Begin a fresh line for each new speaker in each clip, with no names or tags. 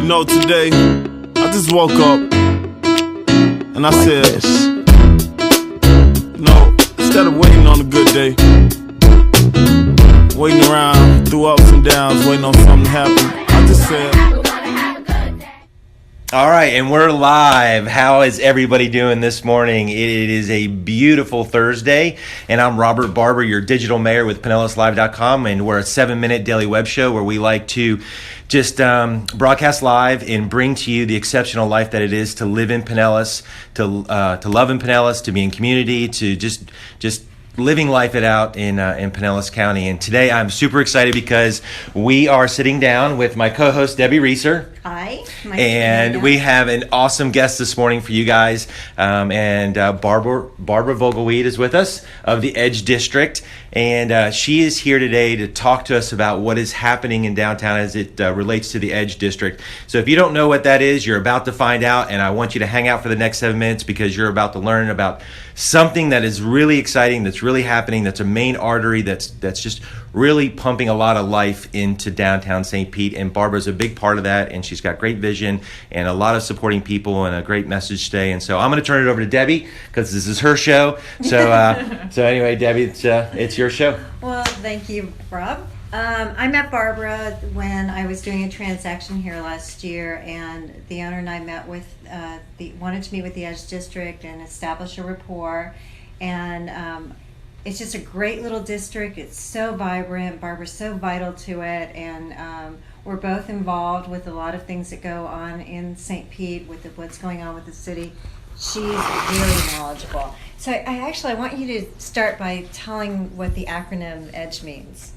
Today, I just woke up and I said, instead of waiting on a good day, waiting around through ups and downs, waiting on something to happen, I just said,
all right, and we're live. How is everybody doing this morning? It is a beautiful Thursday, and I'm Robert Barber, your digital mayor with PinellasLive.com, and we're a 7-minute daily web show where we like to just broadcast live and bring to you the exceptional life that it is to live in Pinellas, to love in Pinellas, to be in community, to just living life it out in Pinellas County. And today I'm super excited because we are sitting down with my co-host Debbie Reeser.
Hi.
And we have an awesome guest this morning for you guys. Barbara Vogelwede is with us of the Edge District. And she is here today to talk to us about what is happening in downtown as it relates to the Edge District. So if you don't know what that is, you're about to find out. And I want you to hang out for the next 7 minutes because you're about to learn about something that is really exciting, that's really happening, that's a main artery, that's just really pumping a lot of life into downtown St. Pete. And Barbara's a big part of that, and she's got great vision and a lot of supporting people and a great message today. And so I'm going to turn it over to Debbie because this is her show. So anyway, Debbie, it's your show.
Well, thank you, Rob. I met Barbara when I was doing a transaction here last year, and the owner and I met with wanted to meet with the Edge District and establish a rapport. And it's just a great little district. It's so vibrant. Barbara's so vital to it, and we're both involved with a lot of things that go on in St. Pete with what's going on with the city. She's very knowledgeable. So I want you to start by telling what the acronym EDGE means.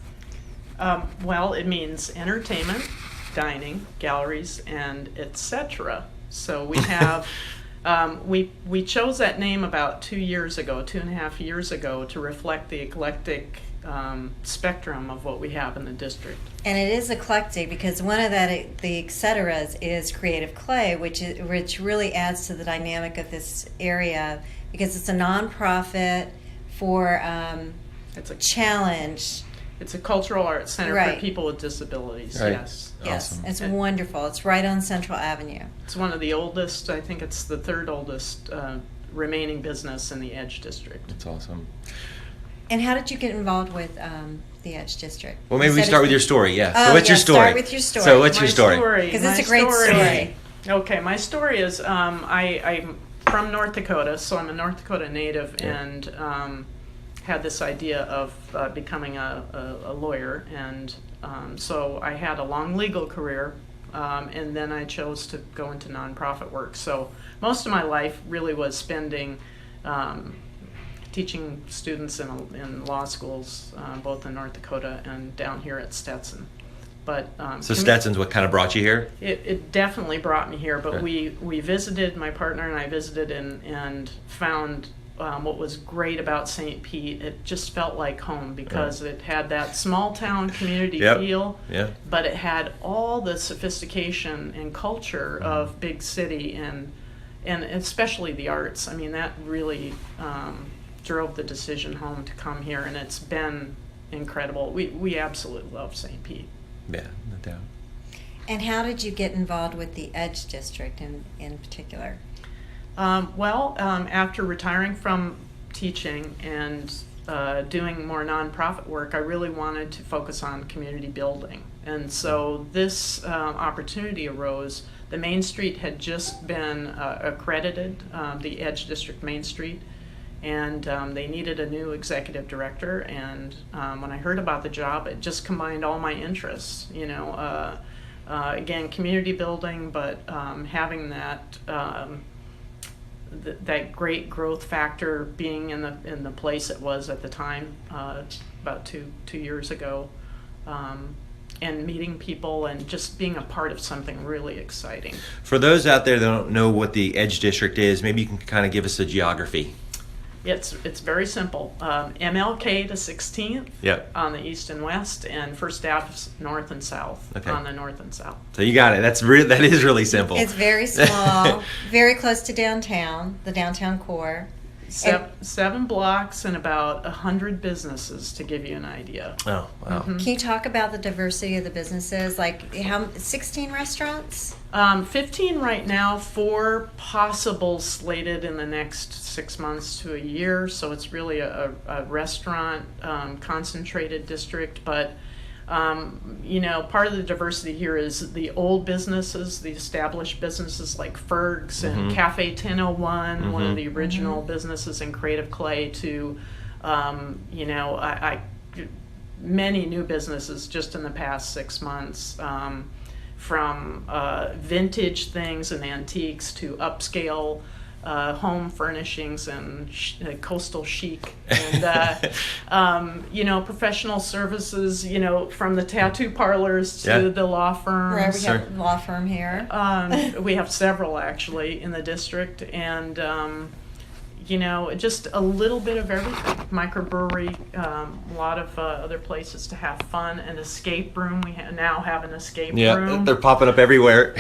Well, it means entertainment, dining, galleries, and etc. So we have, we chose that name about 2.5 years ago, to reflect the eclectic spectrum of what we have in the district.
And it is eclectic because one of the etceteras is creative clay, which really adds to the dynamic of this area because it's a nonprofit for
it's a
challenge.
It's a cultural arts center
Right.
for people with disabilities.
Right.
Yes.
Yes,
Awesome.
it's wonderful. It's right on Central Avenue.
It's one of the oldest, I think it's the third oldest remaining business in the Edge District.
That's awesome.
And how did you get involved with the Edge District?
Well, maybe we start with your story. Yeah.
Oh,
So what's your
yeah,
story?
start with your story.
So what's
My
your story?
Because it's a great story.
Okay, my story is I'm from North Dakota, so I'm a North Dakota native, and had this idea of becoming a lawyer, and so I had a long legal career, and then I chose to go into nonprofit work. So most of my life really was spending teaching students in law schools, both in North Dakota and down here at Stetson. But
So Stetson's what kind of brought you here?
It definitely brought me here, but
Okay.
we visited, my partner and I visited and found what was great about St. Pete. It just felt like home because it had that small town community feel, but it had all the sophistication and culture of big city and especially the arts. I mean, that really drove the decision home to come here, and it's been incredible. We absolutely love St. Pete.
Yeah, no doubt.
And how did you get involved with the Edge District in particular?
After retiring from teaching and doing more nonprofit work, I really wanted to focus on community building. And so this opportunity arose. The Main Street had just been accredited, the Edge District Main Street, and they needed a new executive director. And when I heard about the job, it just combined all my interests, again, community building, but having that that great growth factor, being in the place it was at the time, about two years ago, and meeting people and just being a part of something really exciting.
For those out there that don't know what the Edge District is, maybe you can kind of give us a geography.
It's very simple. MLK to 16th
Yep.
on the east and west, and First Ave north and south on the north and south.
So you got it. That is really simple.
It's very small, very close to downtown, the downtown core.
Seven blocks and about 100 businesses, to give you an idea.
Oh, wow.
Can you talk about the diversity of the businesses? Like 16 restaurants?
15 right now, 4 possible slated in the next 6 months to a year. So it's really a restaurant concentrated district. But, part of the diversity here is the old businesses, the established businesses like Ferg's and Cafe 1001, one of the original businesses in Creative Clay, to, many new businesses just in the past 6 months. From vintage things and antiques to upscale home furnishings and coastal chic, and professional services. From the tattoo parlors to the law firms.
Right, we have a law firm here.
We have several actually in the district, and just a little bit of everything. Microbrewery, a lot of other places to have fun. An escape room. We now have an escape room.
Yeah, they're popping up everywhere.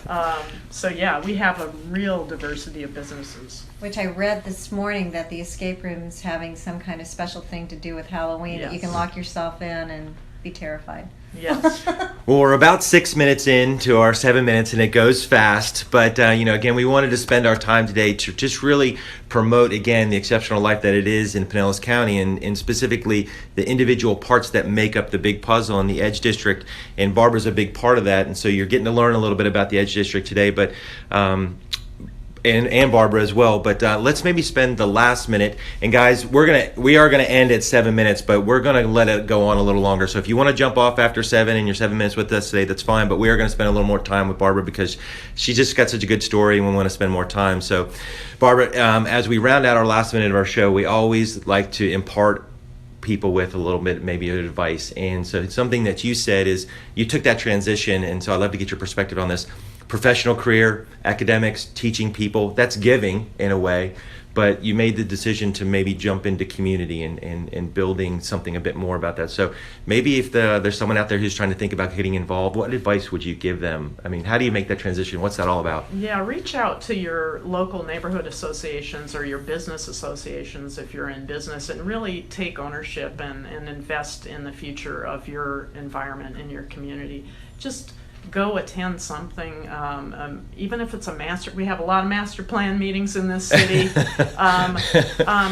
We have a real diversity of businesses.
Which I read this morning that the escape room's having some kind of special thing to do with Halloween.
Yes.
That you can lock yourself in and be terrified.
Yes.
Well, we're about 6 minutes into our 7 minutes, and it goes fast. But, again, we wanted to spend our time today to just really promote, again, the exceptional life that it is in Pinellas County, and specifically the individual parts that make up the big puzzle in the Edge District. And Barbara's a big part of that. And so you're getting to learn a little bit about the Edge District today. But and Barbara as well, but let's maybe spend the last minute. And guys, we are gonna end at 7 minutes, but we're gonna let it go on a little longer. So if you want to jump off after 7 and you're 7 minutes with us today, that's fine. But we are gonna spend a little more time with Barbara because she just got such a good story, and we want to spend more time. So, Barbara, as we round out our last minute of our show, we always like to impart people with a little bit maybe of advice. And so something that you said is you took that transition, and so I'd love to get your perspective on this. Professional career, academics, teaching people, that's giving in a way, but you made the decision to maybe jump into community and building something a bit more about that. So maybe if there's someone out there who's trying to think about getting involved, what advice would you give them? I mean, how do you make that transition? What's that all about?
Yeah, reach out to your local neighborhood associations or your business associations if you're in business, and really take ownership and invest in the future of your environment and your community. Just go attend something, even if it's we have a lot of master plan meetings in this city.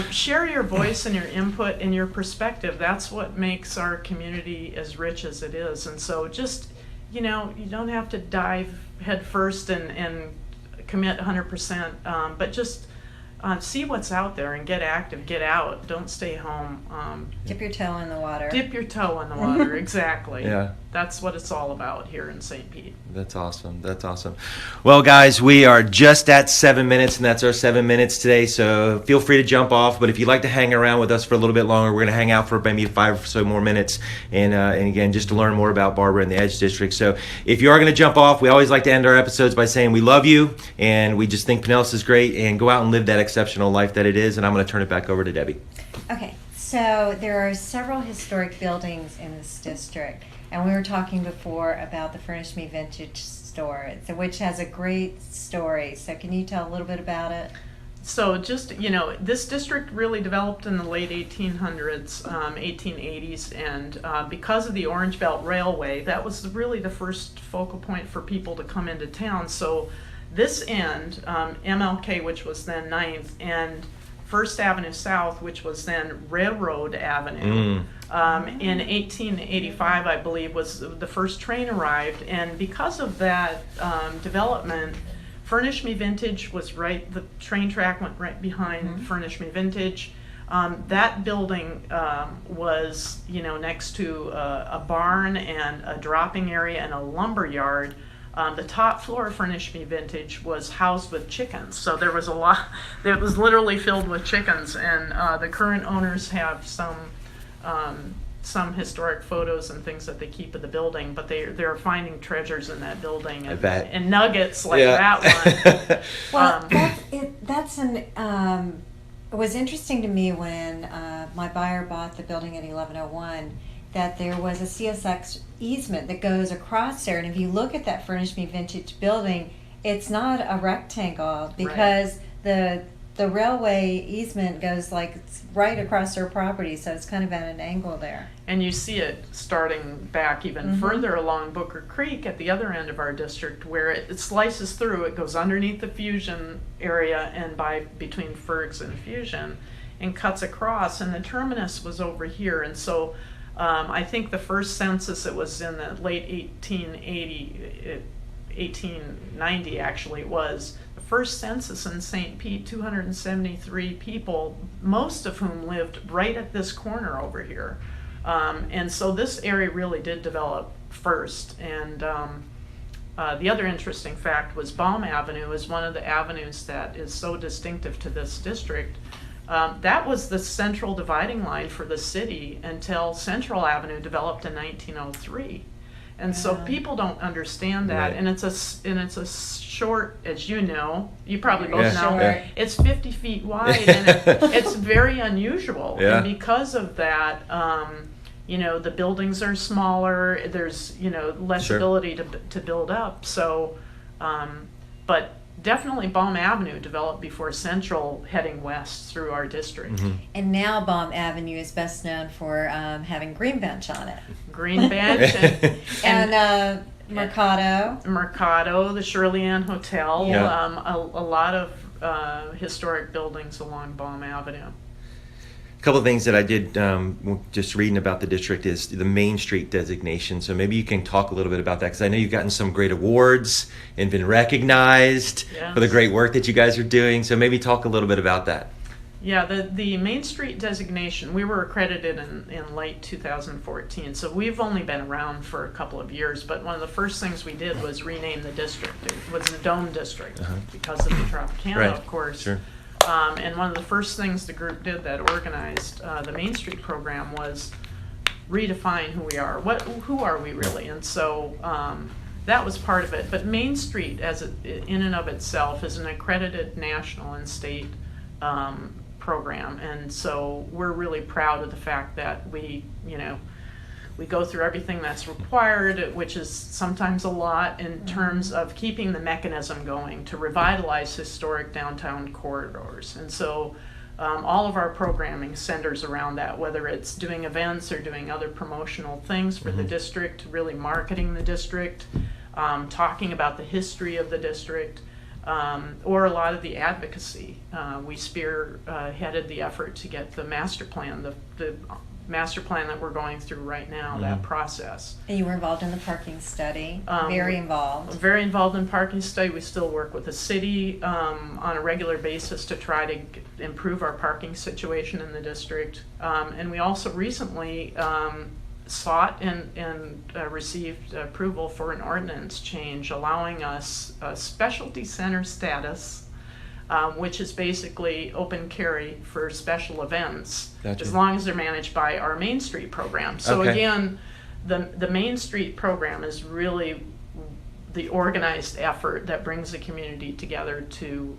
Share your voice and your input and your perspective. That's what makes our community as rich as it is. And so just, you don't have to dive head first and commit 100%, but just see what's out there and get active, get out, don't stay home.
Dip your toe in the water.
Dip your toe in the water, exactly.
Yeah.
That's what it's all about here in St. Pete.
That's awesome. That's awesome. Well, guys, we are just at 7 minutes, and that's our 7 minutes today. So feel free to jump off. But if you'd like to hang around with us for a little bit longer, we're going to hang out for maybe 5 or so more minutes. And again, just to learn more about Barbara and the Edge District. So if you are going to jump off, we always like to end our episodes by saying we love you, and we just think Pinellas is great, and go out and live that exceptional life that it is. And I'm going to turn it back over to Debbie.
Okay, so there are several historic buildings in this district. And we were talking before about the Furnish Me Vintage store, which has a great story. So can you tell a little bit about it?
So just, this district really developed in the late 1800s, 1880s, and because of the Orange Belt Railway, that was really the first focal point for people to come into town. So this end, MLK, which was then 9th, and First Avenue South, which was then Railroad Avenue. In 1885, I believe, was the first train arrived, and because of that development, Furnish Me Vintage was the train track went right behind Furnish Me Vintage. That building was, next to a barn and a dropping area and a lumber yard. The top floor of Furnish Me Vintage was housed with chickens, so there was a lot. It was literally filled with chickens, and the current owners have some historic photos and things that they keep of the building, but they're finding treasures in that building and nuggets like that one.
Well, it was interesting to me when my buyer bought the building at 1101 that there was a CSX easement that goes across there, and if you look at that Furnish Me Vintage building, it's not a rectangle because the the railway easement goes like it's right across their property, so it's kind of at an angle there.
And you see it starting back even further along Booker Creek at the other end of our district, where it slices through. It goes underneath the Fusion area and between Fergs and Fusion, and cuts across. And the terminus was over here. And so I think the first census, it was in the late 1890 actually, was the first census in St. Pete, 273 people, most of whom lived right at this corner over here. And so this area really did develop first. And the other interesting fact was Baum Avenue is one of the avenues that is so distinctive to this district. That was the central dividing line for the city until Central Avenue developed in 1903. And so people don't understand that, and it's a short, as you know, you probably both know, it's 50 feet wide, and it's very unusual. And because of that, the buildings are smaller. There's less ability to build up. So, but definitely Baum Avenue developed before Central, heading west through our district.
And now Baum Avenue is best known for having Green Bench on it.
Green Bench
and Mercado,
the Shirley Ann Hotel,
Yeah.
a lot of historic buildings along Baum Avenue.
A couple of things that I did just reading about the district is the Main Street designation. So maybe you can talk a little bit about that, because I know you've gotten some great awards and been recognized for the great work that you guys are doing. So maybe talk a little bit about that.
Yeah, the Main Street designation, we were accredited in late 2014, so we've only been around for a couple of years, but one of the first things we did was rename the district. It was the Dome District because of the Tropicana, of course.
Sure.
And one of the first things the group did that organized the Main Street program was redefine who we are. Who are we really? And so that was part of it. But Main Street, in and of itself, is an accredited national and state program, and so we're really proud of the fact that we go through everything that's required, which is sometimes a lot in terms of keeping the mechanism going to revitalize historic downtown corridors. And so all of our programming centers around that, whether it's doing events or doing other promotional things for the district, really marketing the district, talking about the history of the district, or a lot of the advocacy. We spearheaded the effort to get the master plan, the master plan that we're going through right now, that process.
And you were involved in the parking study, very involved.
Very involved in parking study. We still work with the city on a regular basis to try to improve our parking situation in the district. And we also recently sought and received approval for an ordinance change allowing us a specialty center status, which is basically open carry for special events, as long as they're managed by our Main Street program. So again, the Main Street program is really the organized effort that brings the community together to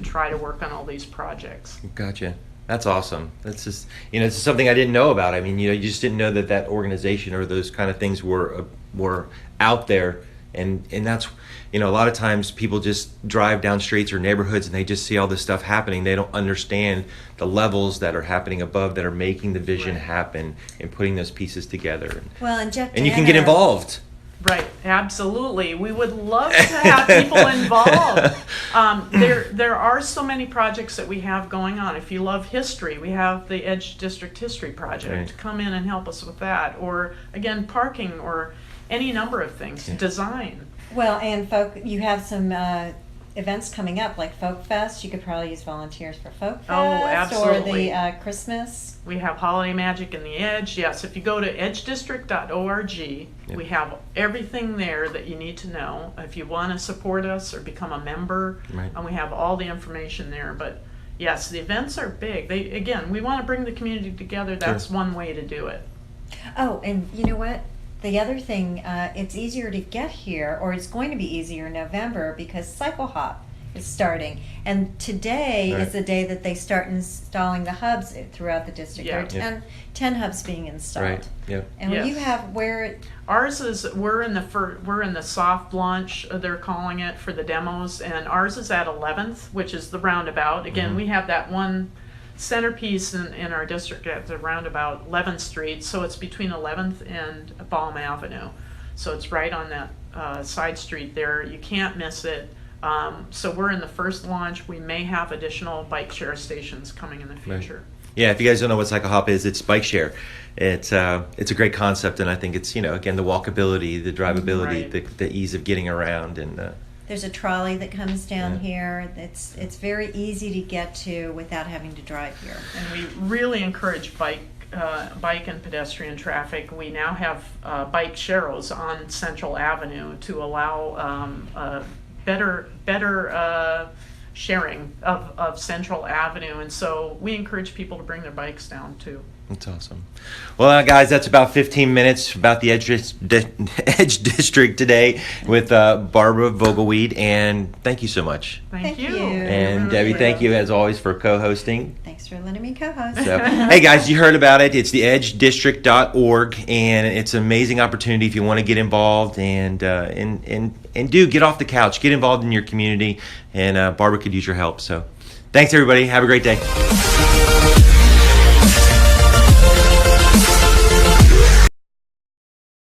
try to work on all these projects.
Gotcha. That's awesome. That's just, it's something I didn't know about. I mean, you just didn't know that organization or those kind of things were out there. And that's, a lot of times people just drive down streets or neighborhoods and they just see all this stuff happening. They don't understand the levels that are happening above that are making the vision happen and putting those pieces together.
Well, and Jeff
and you can get involved.
Right, absolutely. We would love to have people involved. There are so many projects that we have going on. If you love history, we have the Edge District History Project.
Right.
Come in and help us with that. Or, again, parking or any number of things. Design.
Well, and you have some events coming up, like Folk Fest. You could probably use volunteers for Folk Fest.
Oh, absolutely.
Or the Christmas.
We have Holiday Magic in the Edge. Yes, if you go to edgedistrict.org, we have everything there that you need to know. If you want to support us or become a member, and we have all the information there. But yes, the events are big. We want to bring the community together. That's one way to do it.
Oh, and you know what? The other thing, it's easier to get here, or it's going to be easier in November, because Cycle Hop is starting. And today is the day that they start installing the hubs throughout the district.
Yeah.
There are 10 hubs being installed.
Right. Yeah.
And
Yes.
you have where
Ours is we're in the soft launch, they're calling it, for the demos, and ours is at 11th, which is the roundabout. Again, we have that one centerpiece in our district at the roundabout, 11th Street, so it's between 11th and Balm Avenue. So it's right on that side street there. You can't miss it. So we're in the first launch. We may have additional bike share stations coming in the future.
Yeah, if you guys don't know what Cycle Hop is, it's bike share. It's a great concept, and I think it's, again, the walkability, the drivability, the ease of getting around, and
there's a trolley that comes down here. It's very easy to get to without having to drive here.
And we really encourage bike and pedestrian traffic. We now have bike sharrows on Central Avenue to allow better sharing of Central Avenue, and so we encourage people to bring their bikes down too.
That's awesome. Well, guys, that's about 15 minutes about the Edge District today with Barbara Vogelwede, and thank you so much.
Thank you.
And Debbie, thank you as always for co-hosting.
Thanks for letting me co-host.
So, hey guys, you heard about it. It's theedgedistrict.org, and it's an amazing opportunity if you want to get involved and do get off the couch, get involved in your community, and Barbara could use your help. So, thanks everybody. Have a great day.